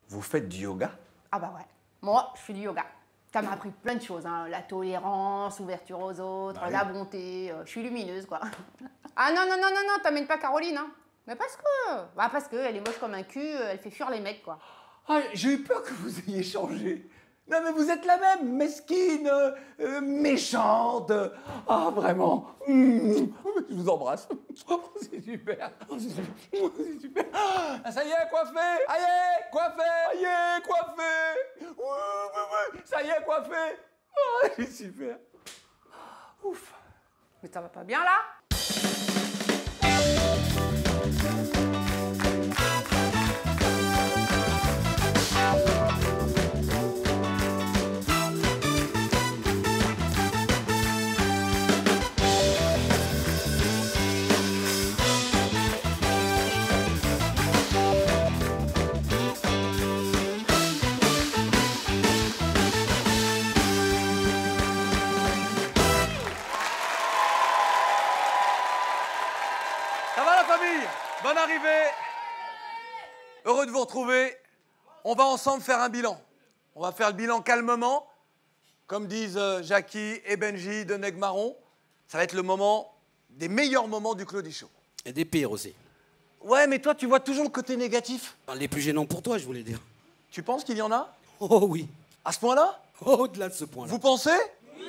Vous faites du yoga? Ah bah ouais, moi, je fais du yoga. Ça m'a appris plein de choses, hein. La tolérance, l'ouverture aux autres, Bah oui. la bonté. Je suis lumineuse, quoi. Ah non, non, non, non, non, t'amènes pas Caroline, hein. Mais parce que elle est moche comme un cul, elle fait fuir les mecs, quoi. Ah, j'ai eu peur que vous ayez changé. Non mais vous êtes la même, mesquine, méchante. Ah vraiment. Je vous embrasse. Oh, c'est super. Oh, c'est super. Ah, ça y est, coiffé. Aïe, coiffé. Aïe, coiffé. Ça y est, coiffé. Oh, c'est super. Ouf. Mais ça va pas bien, là? Ça va la famille? Bonne arrivée. Heureux de vous retrouver. On va ensemble faire un bilan. On va faire le bilan calmement. Comme disent Jackie et Benji de Negmaron. Ça va être le moment, des meilleurs moments du Claudie Show. Et des pires aussi. Ouais, mais toi, tu vois toujours le côté négatif. Enfin, les plus gênants pour toi, je voulais dire. Tu penses qu'il y en a? Oh oui. À ce point-là? Au-delà de ce point-là. Vous pensez? Oui.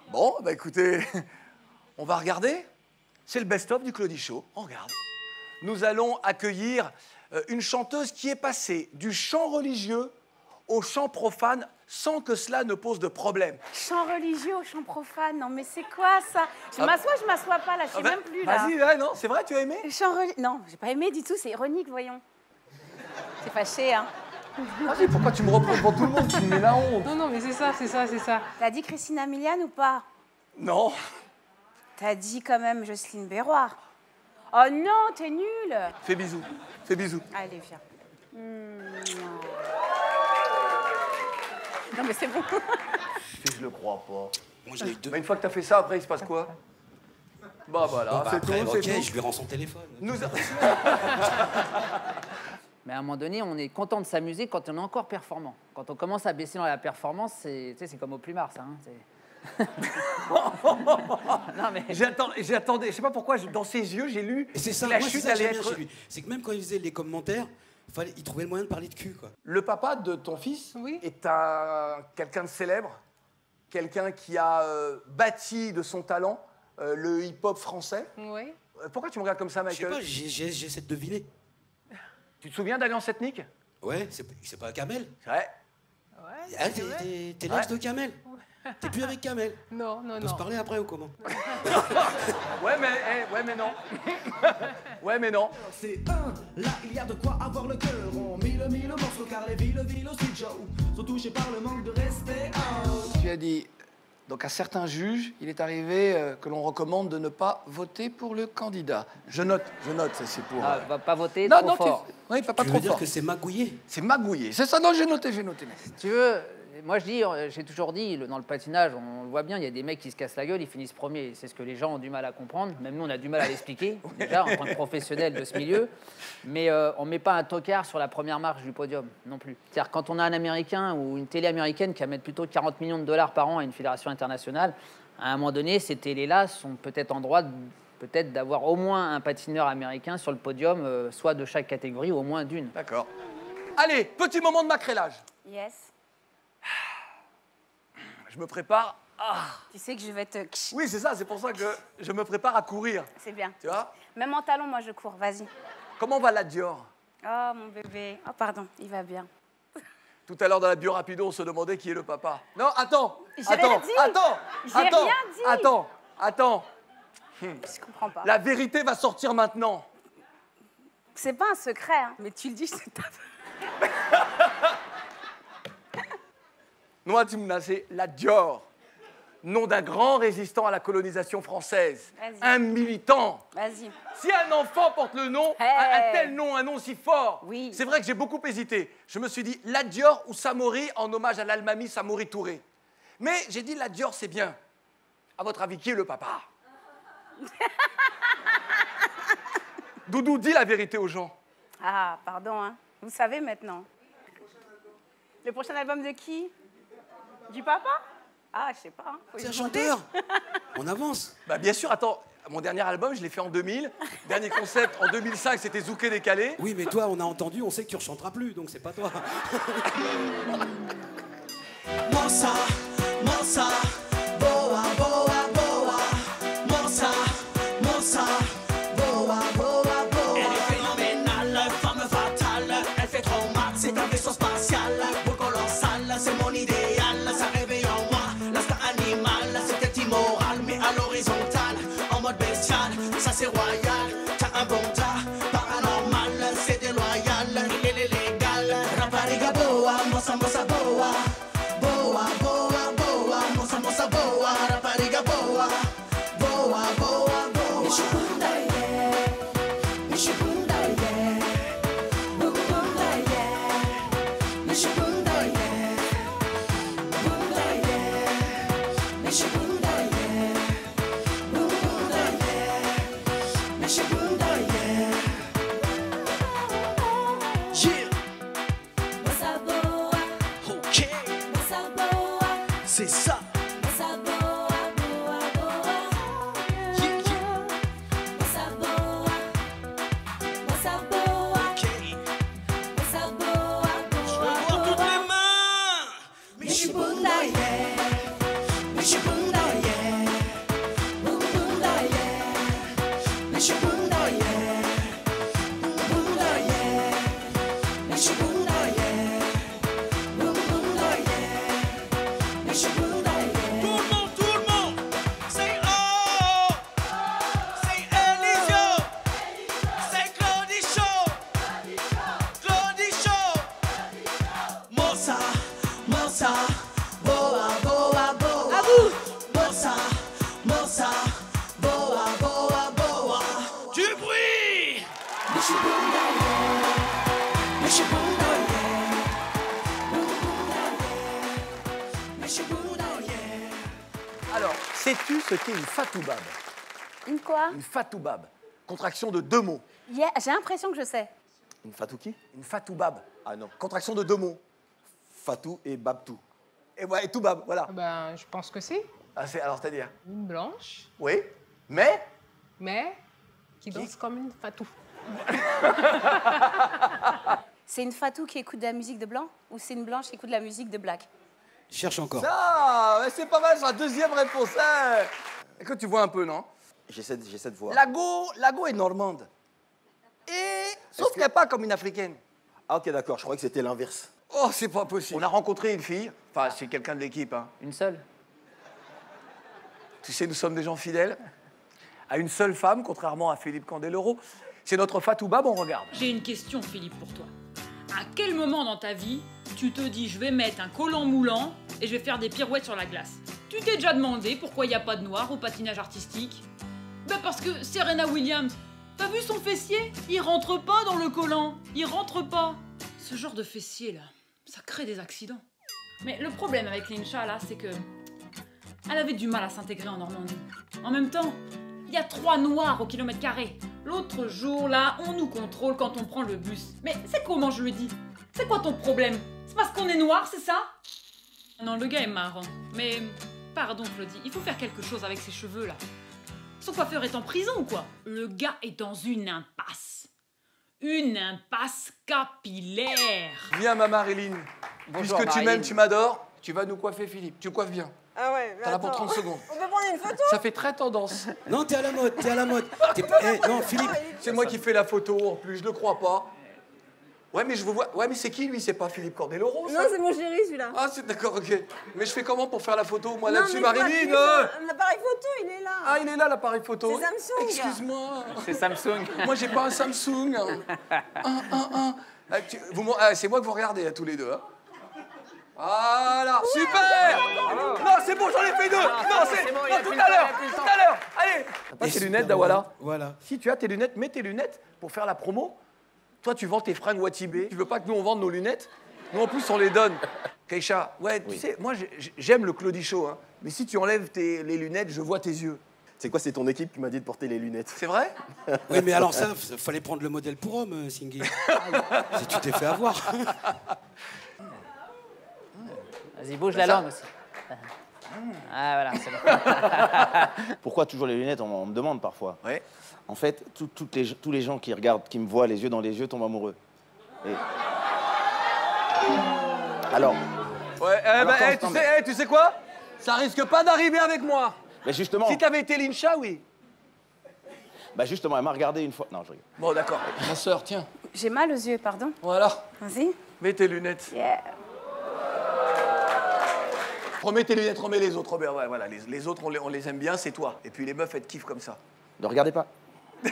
Bon, bah écoutez, on va regarder. C'est le best-of du Claudie Show. On regarde. Nous allons accueillir une chanteuse qui est passée du chant religieux au chant profane sans que cela ne pose de problème. Chant religieux au chant profane, non mais c'est quoi ça? Je m'assois pas là, je sais même plus là. Vas-y, ouais, non, c'est vrai, tu as aimé? Chant religieux, non, j'ai pas aimé du tout, c'est ironique, voyons. C'est fâché, hein. Vas-y, pourquoi tu me reprends devant tout le monde? Tu me mets la honte. Non, non, mais c'est ça, c'est ça, c'est ça. T'as dit Christina Milian ou pas? Non. T'as dit quand même Jocelyne Berroir. Oh non, t'es nulle. Fais bisous. Fais bisous. Allez, viens. Non. Non mais c'est bon. Je le crois pas. Moi, j'en ai eu deux. Mais une fois que t'as fait ça, après, il se passe quoi? Bah voilà, Bon, bah, c'est après, tout, ok, c'est tout. je lui rends son téléphone. Nous... Mais à un moment donné, on est content de s'amuser quand on est encore performant. Quand on commence à baisser dans la performance, c'est comme au plumard, ça. Hein, non, mais... J'attendais, je sais pas pourquoi, dans ses yeux, j'ai lu Et c'est ça, que la moi, c'est chute ça que allait j'aime bien être... chez lui. C'est que même quand il faisait les commentaires, il trouvait le moyen de parler de cul, quoi. Le papa de ton fils Oui. est quelqu'un de célèbre, quelqu'un qui a bâti de son talent le hip-hop français. Oui. Pourquoi tu me regardes comme ça, Je sais Michael? pas, j'essaie de deviner. Tu te souviens d'Alliance Ethnique? Ouais, c'est pas Kamel. Ouais. Ouais. Ah, t'es l'ex de Kamel. T'es plus avec Kamel. Non, non, On peut se non. parler après ou comment? Ouais, mais non. Ouais, mais non. C'est là il y a de quoi avoir le cœur rond. Mille morceaux car les villes aussi Joe sont touchées par le manque de respect. Tu as dit, donc à certains juges, il est arrivé que l'on recommande de ne pas voter pour le candidat. Je note, ça c'est pour... Ah, va pas voter non, trop non, fort. Oui, pas Tu trop veux dire fort. que c'est magouillé? C'est magouillé. C'est ça, non, j'ai noté. Si tu veux, moi je dis, j'ai toujours dit, dans le patinage, on le voit bien, il y a des mecs qui se cassent la gueule, ils finissent premiers. C'est ce que les gens ont du mal à comprendre. Même nous, on a du mal à l'expliquer, déjà, en tant que professionnel de ce milieu. Mais on ne met pas un tocard sur la première marche du podium, non plus. C'est-à-dire, quand on a un Américain ou une télé américaine qui va mettre plutôt 40 millions de dollars par an à une fédération internationale, à un moment donné, ces télés-là sont peut-être en droit peut-être d'avoir au moins un patineur américain sur le podium, soit de chaque catégorie, ou au moins d'une. D'accord. Allez, petit moment de macrélage. Yes. Je me prépare. Tu sais que je vais te... Oui, c'est ça, c'est pour ça que je me prépare à courir. C'est bien. Tu vois? Même en talon, moi je cours, vas-y. Comment va la Dior? Oh mon bébé. Oh pardon, il va bien. Tout à l'heure dans la bio rapido, on se demandait qui est le papa. Non, attends. J'ai rien dit. J'ai rien dit. Attends. Je comprends pas. La vérité va sortir maintenant. C'est pas un secret, hein. Mais tu le dis, c'est ta... Moi, tu me l'as, c'est la Dior. Nom d'un grand résistant à la colonisation française. Vas-y. Un militant. Vas-y. Si un enfant porte le nom, Hey. un tel nom, un nom si fort, Oui. c'est vrai que j'ai beaucoup hésité. Je me suis dit la Dior ou Samori en hommage à l'Almami Samori Touré. Mais j'ai dit la Dior, c'est bien. À votre avis, qui est le papa? Doudou, dis la vérité aux gens. Ah, pardon, hein. Vous savez maintenant. Le prochain album de qui? Du papa? Ah, je sais pas. Hein. Faut C'est un lui demander. chanteur. On avance. Bah bien sûr, attends, mon dernier album, je l'ai fait en 2000. Dernier concept en 2005, c'était Zouké décalé. Oui, mais toi, on a entendu, on sait que tu rechanteras plus, donc c'est pas toi. Mossa, mossa, boa, boa, boa. Mossa, mossa, boa, boa, boa. Elle est phénoménale, femme fatale. Elle fait trop mal, c'est un vaisseau spatial. Beau colossal, c'est mon idéal. Ça réveille en moi l'instinct animal. C'était immoral, mais à l'horizontale. En mode bestial, ça c'est royal. T'as un bon tas, paranormal. C'est déloyal, il est légal. Rapariga boa, mossa, mossa, boa. Boa, boa, boa, moça, moça, boa, rapariga boa, boa, boa, boa. Mexe bunda, yeah, mexe bunda, yeah, bunda, yeah, mexe bunda, yeah, bunda, yeah, mexe bunda, yeah, bunda, yeah, mexe bunda, yeah. Yeah. Moça boa, ok. C'est ça. Yeah, yeah. Ok. Je veux voir toutes les mains. Michi bunda, yeah. Michi bunda, yeah. Bunda, yeah. Michi bunda, yeah. Bunda, yeah. Michi bunda, yeah. Bunda, yeah. Tout le monde, c'est oh, c'est Elisio, c'est Claudicho, Mossa, mossa, boa, boa, boa. À vous. Mossa, mossa, boa, boa, boa. Du bruit. Michi bunda, yeah. Michi bunda, yeah. Alors, sais-tu ce qu'est une fatoubab? Une quoi? Une fatoubab. Contraction de deux mots. Yeah, j'ai l'impression que je sais. Une Fatou qui? Une fatoubab. Ah non. Contraction de deux mots. Fatou et Babtou. Et ouais, et toubab, voilà. Ben, je pense que c'est Ah, alors, c'est-à-dire? une blanche, Oui, mais... mais qui danse comme une fatou. C'est une fatou qui écoute de la musique de blanc ou c'est une blanche qui écoute de la musique de black? Cherche encore. Ça, ouais, c'est pas mal, c'est la deuxième réponse. Hein. Écoute, tu vois un peu, non? J'essaie de voir. Lago est normande. Et... Sauf qu'elle n'est pas comme une africaine. Ah ok, d'accord, je croyais que c'était l'inverse. Oh, c'est pas possible. On a rencontré une fille, enfin, c'est quelqu'un de l'équipe, hein. Une seule? Tu sais, nous sommes des gens fidèles à une seule femme, contrairement à Philippe Candeloro. C'est notre fatoubab, on regarde. J'ai une question, Philippe, pour toi. À quel moment dans ta vie, tu te dis je vais mettre un collant moulant et je vais faire des pirouettes sur la glace? Tu t'es déjà demandé pourquoi il n'y a pas de noir au patinage artistique? Ben parce que Serena Williams, t'as vu son fessier? Il rentre pas dans le collant, il rentre pas. Ce genre de fessier là, ça crée des accidents. Mais le problème avec Lincha là, c'est que elle avait du mal à s'intégrer en Normandie. En même temps, il y a 3 noirs au kilomètre carré. L'autre jour, là, on nous contrôle quand on prend le bus. Mais c'est comment je le dis? C'est quoi ton problème? C'est parce qu'on est noir, c'est ça? Non, le gars est marrant. Mais, pardon Claudie, il faut faire quelque chose avec ses cheveux, là. Son coiffeur est en prison ou quoi? Le gars est dans une impasse. Une impasse capillaire. Viens, ma Marilyn. Bonjour, Puisque tu Marilyn. m'aimes, tu m'adores, tu vas nous coiffer Philippe. Tu le coiffes bien. Ah ouais, mais T'as là pour attends. 30 secondes. On peut prendre une photo? Ça fait très tendance. Non, t'es à la mode, t'es à la mode. Non, Philippe. C'est moi qui fais la photo, en plus, je le crois pas. Ouais, mais je vous vois. Ouais, mais c'est qui, lui? C'est pas Philippe Candeloro, ça? Non, c'est mon chéri, celui-là. Ah, c'est d'accord, ok. Mais je fais comment pour faire la photo, moi, Non, là-dessus, mais toi, Marilyn? tu fais l'appareil photo, il est là. Ah, il est là, l'appareil photo. C'est Samsung. Excuse-moi. C'est Samsung. Moi, j'ai pas un Samsung. C'est moi que vous regardez, tous les deux. Hein. Voilà, super. Non, c'est bon, j'en ai fait deux. Non, c'est bon, non, il y a tout plus à le l'heure, temps, il y a plus le tout temps. à l'heure. Allez. T'as pas Et tes super lunettes, Dawala? Voilà. Si tu as tes lunettes, mets tes lunettes pour faire la promo. Toi, tu vends tes fringues Watibé. Tu veux pas que nous, on vende nos lunettes? Nous, en plus, on les donne. Keïcha, ouais, tu sais, moi, j'aime le Claudicho, hein. Mais si tu enlèves les lunettes, je vois tes yeux. C'est quoi, c'est ton équipe qui m'a dit de porter les lunettes. C'est vrai? Oui, mais alors ça, fallait prendre le modèle pour homme, Singhi. Si tu t'es fait avoir. Vas-y, bouge la langue aussi. Ah, voilà, c'est bon. Pourquoi toujours les lunettes, on me demande parfois. Oui. En fait, tous les gens qui regardent, qui me voient les yeux dans les yeux, tombent amoureux. Et... Alors... Ouais, Alors, tu sais quoi? Ça risque pas d'arriver avec moi. Mais justement... Si t'avais été Lincha, oui. Bah justement, elle m'a regardé une fois... Non, je rigole. Bon, d'accord. Ma sœur, tiens. J'ai mal aux yeux, pardon. Voilà. Vas-y. Mets tes lunettes. Yeah. Remets tes lunettes, remets les autres, Robert. Ouais, voilà, les autres, on les aime bien, c'est toi. Et puis les meufs, elles te kiffent comme ça. Ne regardez pas. Je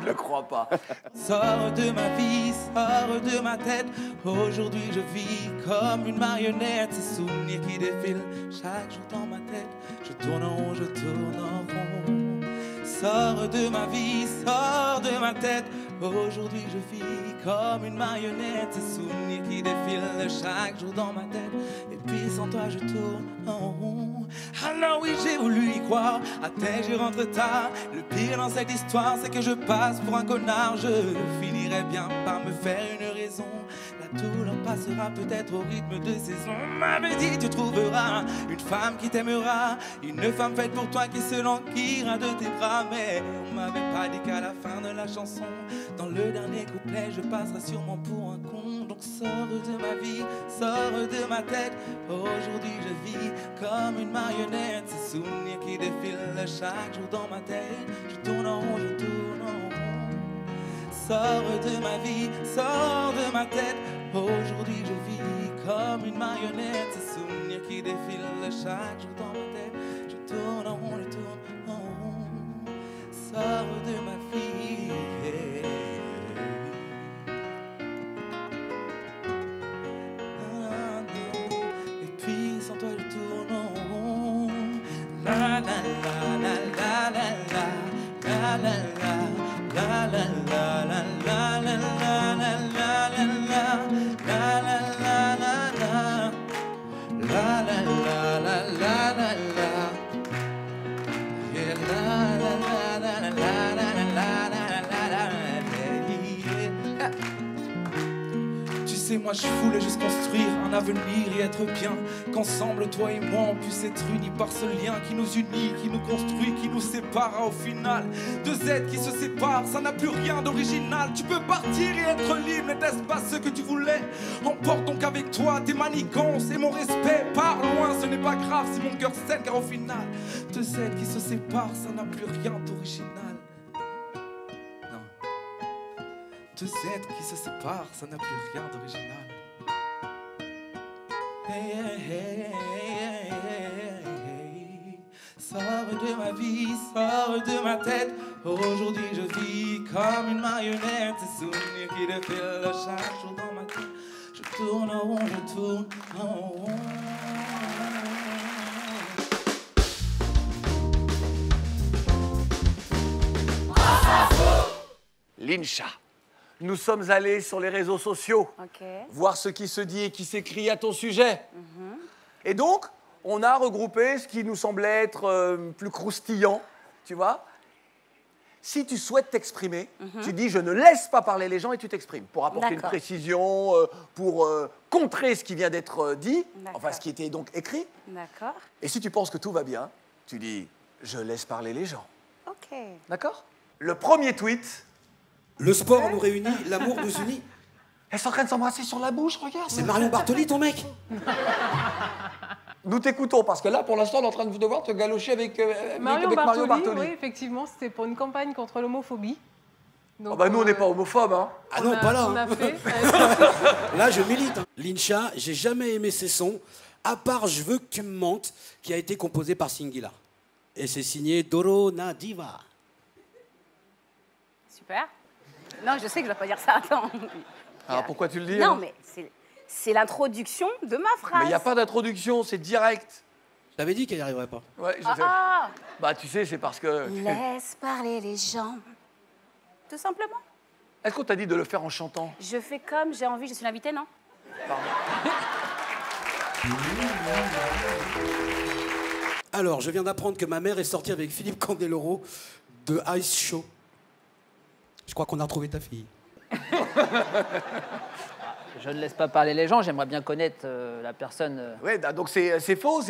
ne crois pas. Sors de ma vie, sors de ma tête. Aujourd'hui je vis comme une marionnette. Ces souvenirs qui défilent chaque jour dans ma tête. Je tourne en rond, je tourne en rond. Sors de ma vie, sors de ma tête. Aujourd'hui je vis comme une marionnette. Ces souvenirs qui défilent chaque jour dans ma tête. Et puis sans toi je tourne en rond. Alors oui j'ai voulu y croire. À tes je rentre tard. Le pire dans cette histoire c'est que je passe pour un connard. Je finirai bien par me faire une raison. La douleur passera peut-être au rythme de saison. On m'avait dit tu trouveras une femme qui t'aimera. Une femme faite pour toi qui se languira de tes bras. Mais on m'avait pas dit qu'à la fin de la chanson, dans le dernier couplet, je passerai sûrement pour un con. Donc sors de ma vie, sors de ma tête. Aujourd'hui je vis comme une marionnette. Ces souvenirs qui défilent chaque jour dans ma tête. Je tourne en rond, je tourne en rond. Sors de ma vie, sors de ma tête. Aujourd'hui je vis comme une marionnette. Ces souvenirs qui défilent chaque jour dans ma tête. Je tourne en rond, je tourne en rond. Sors de ma vie. Et puis sans toi je tourne en rond. La la la la la la la la la la la la la la la la la la Tu sais, moi je voulais juste construire un avenir et être bien. Qu'ensemble, toi et moi, on puisse être unis par ce lien qui nous unit, qui nous construit, qui nous sépare au final. Deux êtres qui se séparent, ça n'a plus rien d'original. Tu peux partir et être libre, n'était-ce pas ce que tu voulais? Emporte donc avec toi tes manigances et mon respect. Pars loin, ce n'est pas grave si mon cœur saigne, car au final, deux êtres qui se séparent, ça n'a plus rien d'original. Deux êtres qui se séparent, ça n'a plus rien d'original. Hey, hey, hey, hey, hey, hey. Sors de ma vie, sors de ma tête. Aujourd'hui je vis comme une marionnette. Ces souvenirs qui défilent chaque jour dans ma tête. Je tourne en rond, je tourne en rond. Lincha. Nous sommes allés sur les réseaux sociaux, Ok. voir ce qui se dit et qui s'écrit à ton sujet. Et donc, on a regroupé ce qui nous semblait être plus croustillant, tu vois. Si tu souhaites t'exprimer, tu dis « je ne laisse pas parler les gens » et tu t'exprimes pour apporter une D'accord. précision, pour contrer ce qui vient d'être dit, D'accord. enfin ce qui était donc écrit. D'accord. Et si tu penses que tout va bien, tu dis « je laisse parler les gens Ok. ». D'accord? Le premier tweet... Le sport nous réunit, l'amour nous unit. Elles sont en train de s'embrasser sur la bouche, regarde. C'est Marion Bartoli, ton mec? Nous t'écoutons, parce que là, pour l'instant, on est en train de vous devoir te galocher avec Mario avec Bartoli, Mario Bartoli. oui, effectivement, c'était pour une campagne contre l'homophobie. Donc, Ah bah nous, on n'est pas homophobes, hein. Ah non, pas là. On a hein. fait. Là, je milite. hein. Lincha, j'ai jamais aimé ses sons, à part Je veux que tu me mentes, qui a été composé par Singila. Et c'est signé Doro Nadiva. Super. Non, je sais que je ne dois pas dire ça. Attends. Alors pourquoi tu le dis? Non, hein mais c'est l'introduction de ma phrase. Mais il n'y a pas d'introduction, c'est direct. Je t'avais dit qu'elle n'y arriverait pas. Ouais, je sais. Ah, Bah tu sais, c'est parce que... laisse parler les gens. Tout simplement. Est-ce qu'on t'a dit de le faire en chantant? Je fais comme j'ai envie, je suis l'invité, non? Alors, je viens d'apprendre que ma mère est sortie avec Philippe Candeloro de Ice Show. Je crois qu'on a retrouvé ta fille. Je ne laisse pas parler les gens, j'aimerais bien connaître la personne. Ouais, donc c'est faux,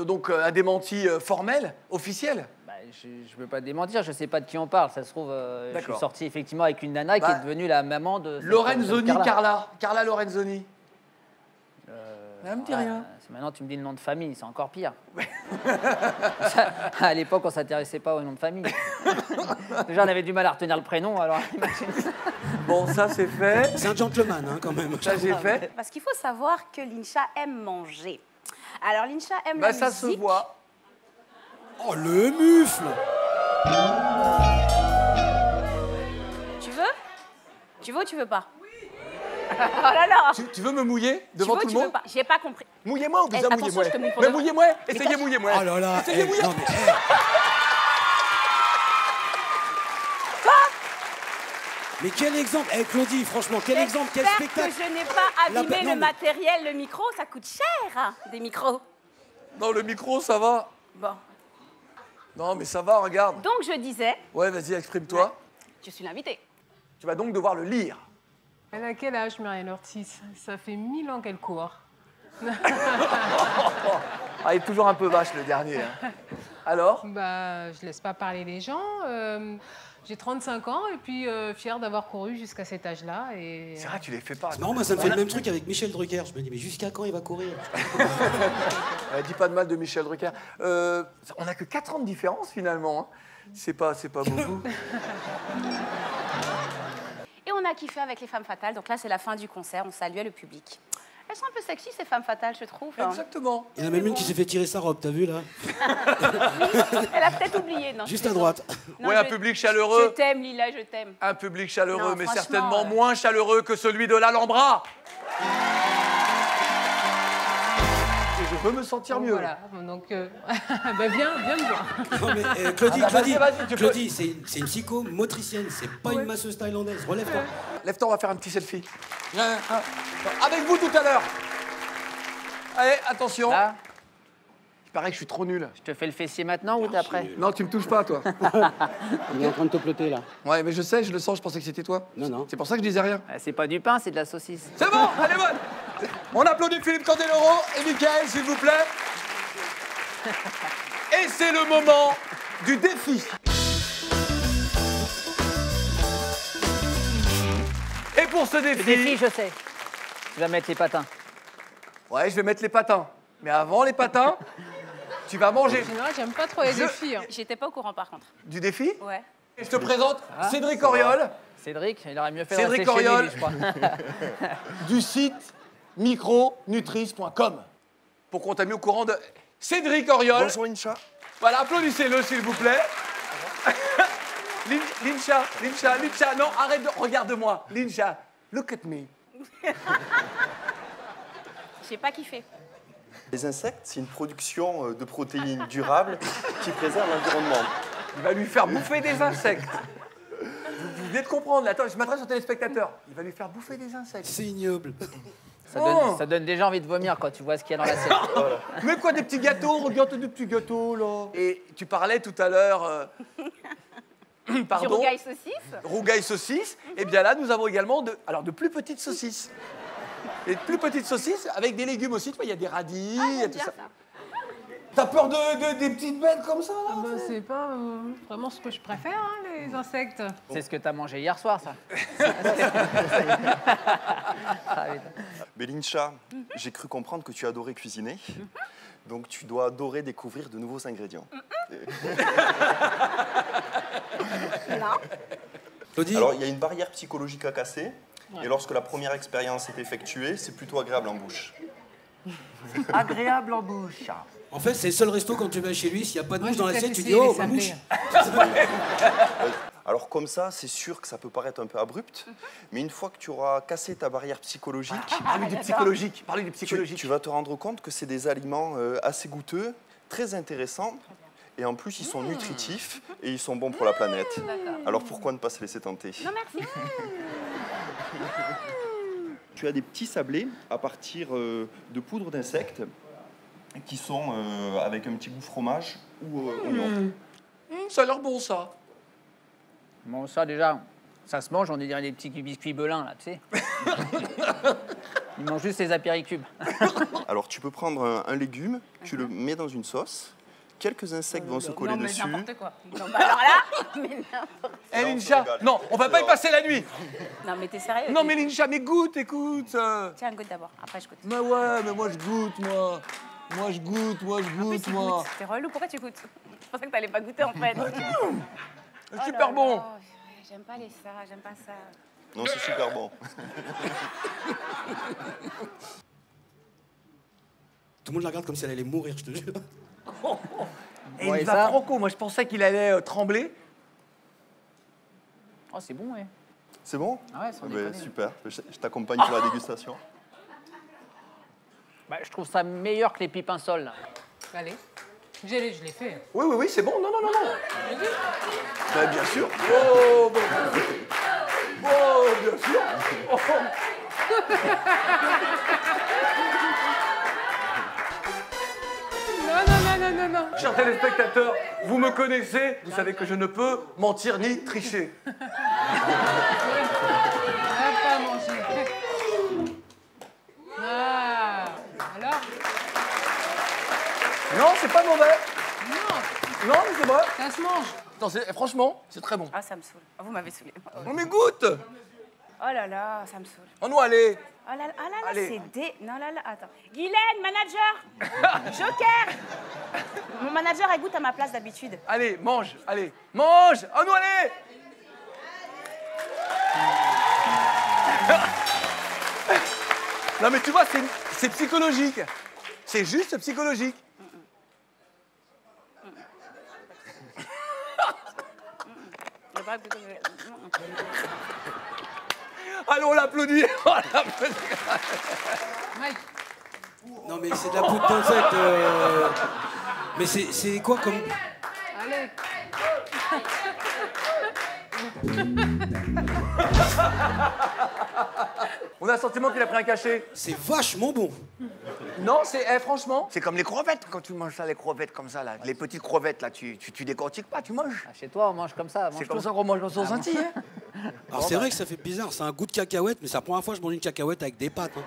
donc un démenti formel, officiel. Bah, je ne peux pas démentir, je ne sais pas de qui on parle. Ça se trouve, je suis D'accord. sorti effectivement avec une nana qui est devenue la maman de. Lorenzoni, de Carla Lorenzoni. Ça me dit rien. Maintenant, tu me dis le nom de famille, c'est encore pire. À l'époque, on ne s'intéressait pas au nom de famille. Déjà, on avait du mal à retenir le prénom, alors imagine. Bon, ça c'est fait. C'est un gentleman, hein, quand même. Ça j'ai fait. Parce qu'il faut savoir que Lincha aime manger. Alors, Lincha aime Bah la ça musique. se voit. Oh, le mufle! Tu veux? Tu veux ou tu veux pas? Oh là là! Tu veux me mouiller devant tu veux, tout tu le veux monde? pas? J'ai pas compris. Mouillez-moi ou déjà Attention, mouillez-moi? je te mouille pour Mais de vrai. mouillez-moi! Mais Essayez toi, mouillez-moi! Oh là là, Essayez mouiller! non, mais, mais quel exemple! Claudie, franchement, quel exemple, quel J'espère spectacle! que je n'ai pas abîmé non, le mais- matériel, le micro. Ça coûte cher, hein, des micros. Non, le micro, ça va. Bon. Non, mais ça va, regarde. Donc, je disais, Ouais, vas-y, exprime-toi. je suis l'invité. Tu vas donc devoir le lire. Elle a quel âge, Marianne Ortiz? Ça fait 1000 ans qu'elle court. Ah, il est toujours un peu vache, le dernier. Hein. Alors? Bah, je laisse pas parler les gens. J'ai 35 ans et puis fière d'avoir couru jusqu'à cet âge-là. Et... C'est vrai, tu les fais pas. Non, moi, ça me fait le même truc avec Michel Drucker. Je me dis, mais jusqu'à quand il va courir? Dis pas de mal de Michel Drucker. On n'a que 4 ans de différence, finalement. Hein. C'est pas beaucoup. Et on a kiffé avec les femmes fatales. Donc là, c'est la fin du concert. On saluait le public. Elles sont un peu sexy, ces femmes fatales, je trouve. Hein. Exactement. Il y en a même une qui s'est fait tirer sa robe, t'as vu, là? Elle a peut-être oublié. Non, Juste à droite. Non, Ouais, un public chaleureux. Je t'aime, Lila, je t'aime. Un public chaleureux, Non, mais franchement, certainement moins chaleureux que celui de l'Alhambra. Et je veux me sentir mieux. Voilà, donc bah, viens me voir. Non, mais Claudie, Ah bah, vas-y, tu peux. Claudie, c'est une psychomotricienne, c'est pas une masseuse thaïlandaise. Relève-toi. Lève-toi, on va faire un petit selfie. Avec vous tout à l'heure. Allez, attention. Là, Il paraît que je suis trop nul. je te fais le fessier maintenant ou après? Non, tu me touches pas, toi. Il est en train de te plotter, là. Ouais, mais je sais, je le sens, je pensais que c'était toi. Non, non. C'est pour ça que je disais rien. C'est pas du pain, c'est de la saucisse. C'est bon, elle est bonne. On applaudit Philippe Candeloro et Mickaël, s'il vous plaît. Et c'est le moment du défi. Et pour ce Le défi... défi, je sais. Tu vas mettre les patins. Ouais, je vais mettre les patins. Mais avant les patins, tu vas manger. En général, j'aime pas trop les défis. Hein. J'étais pas au courant, par contre. Du défi? Ouais. Et je te présente Cédric Auriol, Cédric, il aurait mieux fait Cédric de rester chez lui, Auriol. je crois. du site micronutris.com. Pour qu'on t'a mis au courant de... Cédric Auriol. Bonjour Incha. Voilà, applaudissez-le, s'il vous plaît. Lincha, non, arrête de... Regarde-moi. Lincha, look at me. J'ai pas kiffé. Les insectes, c'est une production de protéines durables qui préserve l'environnement. Il va lui faire bouffer des insectes. Vous venez de comprendre, là. Attends, je m'adresse aux téléspectateurs. Il va lui faire bouffer des insectes. C'est ignoble. Ça donne déjà envie de vomir quand tu vois ce qu'il y a dans l'assiette. Mais quoi, des petits gâteaux? Regarde des petits gâteaux, là. Et tu parlais tout à l'heure... Pardon. Du rougail saucisse. Rougail saucisse. Et bien là, nous avons également de plus petites saucisses. Et de plus petites saucisses avec des légumes aussi. Tu vois, il y a des radis et tout ça. T'as peur des petites bêtes comme ça, là? Bah, c'est pas vraiment ce que je préfère, hein, les insectes. C'est ce que t'as mangé hier soir, ça. Mais Lincha, j'ai cru comprendre que tu adorais cuisiner. Donc tu dois adorer découvrir de nouveaux ingrédients. Non. Claudie, Alors, il y a une barrière psychologique à casser. Et lorsque la première expérience est effectuée, c'est plutôt agréable en bouche. Agréable en bouche. en fait, c'est le seul resto quand tu vas chez lui, s'il n'y a pas de Moi, mouche j'ai dans peut-être l'assiette, tu dis essayé oh, les ma mouche. sablés. Alors comme ça, c'est sûr que ça peut paraître un peu abrupt. Mais une fois que tu auras cassé ta barrière psychologique, Parlez du psychologique. Parlez du tu psychologique. vas te rendre compte que c'est des aliments assez goûteux, très intéressants. Et en plus, ils sont nutritifs et ils sont bons pour la planète. Alors pourquoi ne pas se laisser tenter? Non, merci. Tu as des petits sablés à partir de poudre d'insectes. qui sont avec un petit goût fromage ou oignon. Ça a l'air bon, ça. Bon, ça, déjà, ça se mange, on dirait des petits biscuits Belin, là, tu sais. Ils mangent juste les apéricubes. Alors, tu peux prendre un légume, tu le mets dans une sauce, quelques insectes vont se coller dessus. Non, mais n'importe quoi. Non, bah alors là, mais n'importe. Eh, Lincha, non, on va pas y passer la nuit. Non, mais t'es sérieux? Non, mais Lincha, mais goûte, écoute. Tiens, goûte d'abord, après je goûte. Mais ouais, mais moi je goûte, moi. Moi je goûte, moi. T'es relou, pourquoi tu goûtes? Je pensais que t'allais pas goûter en fait. C'est super bon. J'aime pas j'aime pas ça. Non, c'est super bon. Tout le monde la regarde comme si elle allait mourir, je te jure. Et il va franco, moi je pensais qu'il allait trembler. Oh, c'est bon, ouais. C'est bon? Ah ouais, sans déconner. Super, je t'accompagne pour la dégustation. Bah, je trouve ça meilleur que les pipins sols, là. Allez, je l'ai fait. Oui, c'est bon. Non. Bah, bien sûr. Oh, bien sûr. Oh. Non. Chers téléspectateurs, vous me connaissez, vous savez que je ne peux mentir ni tricher. On va pas manger. Ah, alors? Non, c'est pas mauvais. Non, Non, mais c'est vrai. ça se mange. Non, franchement, c'est très bon. Ah, ça me saoule. Ah, vous m'avez saoulé. On mais goûte. Oh là là, ça me saoule. Oh non, allez. Oh là là, Allez. c'est Non, là, attends. Guylaine, manager. Joker. Mon manager, elle goûte à ma place d'habitude. Allez, mange, allez. Mange. Oh non, allez. Non, mais tu vois, c'est psychologique. C'est juste psychologique. Allez, on l'applaudit. Mike. Non, mais c'est de la poudre d'insecte. Mais c'est quoi comme... Allez. On a le sentiment qu'il a pris un cachet. C'est vachement bon. Non, franchement. C'est comme les crevettes, quand tu manges ça, les crevettes comme ça, là. Les petites crevettes, là, tu décortiques pas, tu manges. Ah, chez toi, on mange comme ça. C'est comme ça qu'on mange aux Antilles, hein. Alors c'est vrai que ça fait bizarre, c'est un goût de cacahuète, mais c'est la première fois que je mange une cacahuète avec des pâtes. Hein.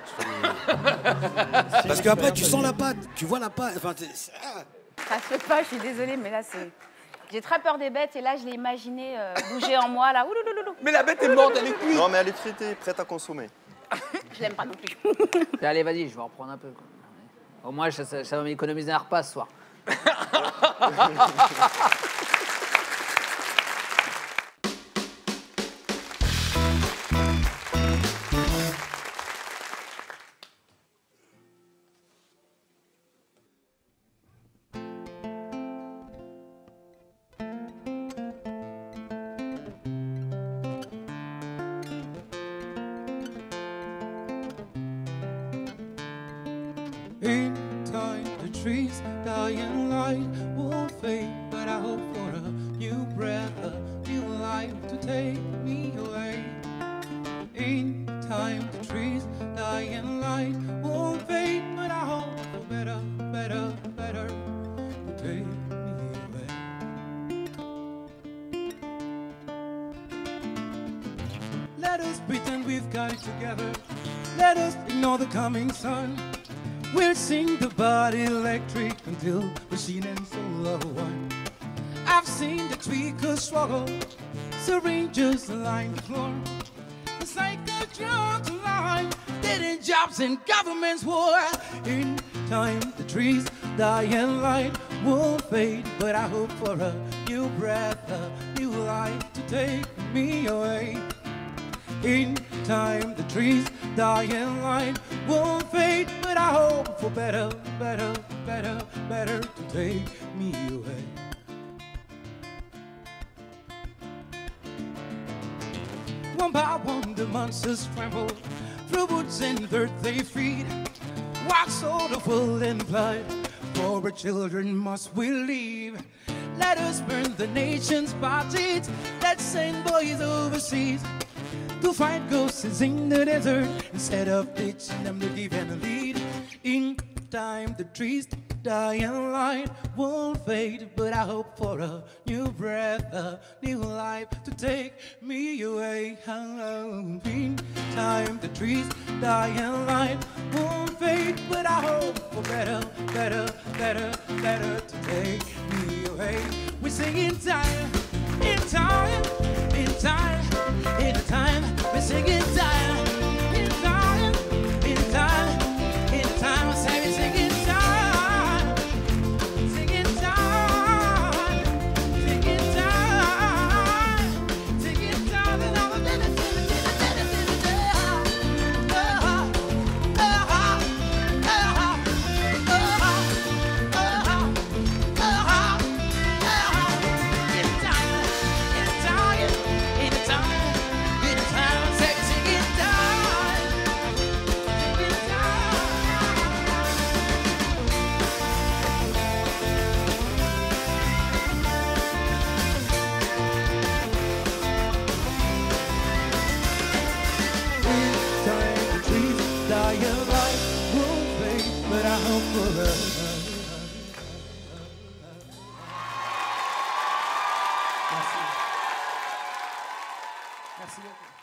Parce qu'après, tu sens la pâte, tu vois la pâte. Enfin, Ça se fait pas, je suis désolée, mais là, c'est... J'ai très peur des bêtes et là, je l'ai imaginé bouger en moi, là. Ouloulouloulou. Mais la bête est morte, elle est cuite. Non, mais elle est traitée, prête à consommer. Je l'aime pas non plus. Allez, vas-y, je vais en prendre un peu. Quoi. Au moins, ça va m'économiser un repas ce soir. In time, the trees dying light will fade, but I hope for a new breath, a new life to take me away. In time, the trees dying light will fade, but I hope for better to take me away. Let us pretend we've got it together. Let us ignore the coming sun. We'll sing the body electric until machine and soul are one. I've seen the tweakers struggle, syringes line the floor. The psychodrags line, dead end jobs and government's war. In time, the trees die and light will fade, but I hope for a new breath, a new light to take me away. In time, the trees die and light will fade, but I hope for better to take me away. One by one, the monsters tremble through woods and dirt they feed. Wax so the world and blood, for our children must we leave. Let us burn the nation's bodies, let's send boys overseas to fight ghosts in the desert instead of teaching them to give and lead. In time, the trees dying light won't fade, but I hope for a new breath, a new life to take me away. Meantime, the trees dying light won't fade, but I hope for better, better, better, better to take me away. We sing in time, in time, in time, in time. We sing in time, in time, in time, in time. We say we sing in time, sing in time, sing in time, sing in time. And all the minutes, Merci beaucoup.